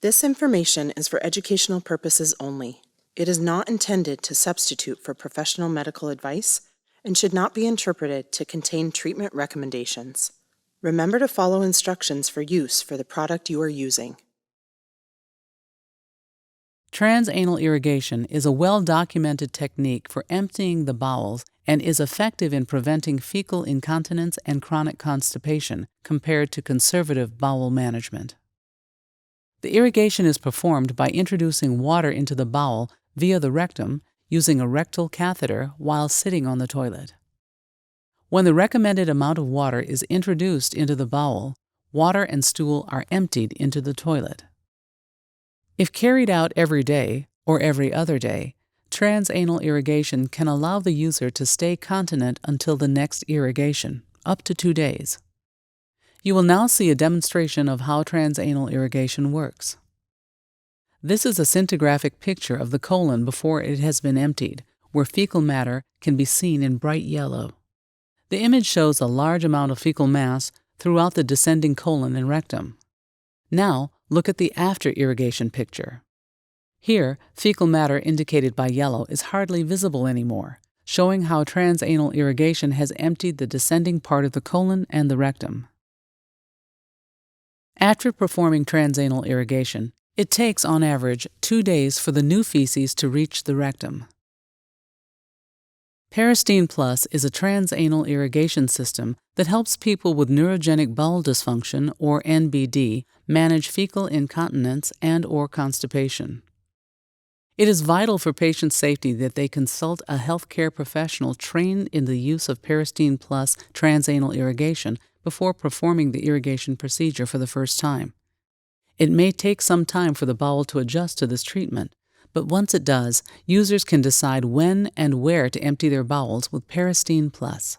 This information is for educational purposes only. It is not intended to substitute for professional medical advice and should not be interpreted to contain treatment recommendations. Remember to follow instructions for use for the product you are using. Transanal irrigation is a well-documented technique for emptying the bowels and is effective in preventing fecal incontinence and chronic constipation compared to conservative bowel management. The irrigation is performed by introducing water into the bowel via the rectum using a rectal catheter while sitting on the toilet. When the recommended amount of water is introduced into the bowel, water and stool are emptied into the toilet. If carried out every day or every other day, transanal irrigation can allow the user to stay continent until the next irrigation, up to 2 days. You will now see a demonstration of how transanal irrigation works. This is a scintigraphic picture of the colon before it has been emptied, where fecal matter can be seen in bright yellow. The image shows a large amount of fecal mass throughout the descending colon and rectum. Now, look at the after irrigation picture. Here, fecal matter indicated by yellow is hardly visible anymore, showing how transanal irrigation has emptied the descending part of the colon and the rectum. After performing transanal irrigation, it takes on average 2 days for the new feces to reach the rectum. Peristeen Plus is a transanal irrigation system that helps people with neurogenic bowel dysfunction, or NBD, manage fecal incontinence and/or constipation. It is vital for patient safety that they consult a healthcare professional trained in the use of Peristeen Plus transanal irrigation before performing the irrigation procedure for the first time. It may take some time for the bowel to adjust to this treatment, but once it does, users can decide when and where to empty their bowels with Peristeen Plus.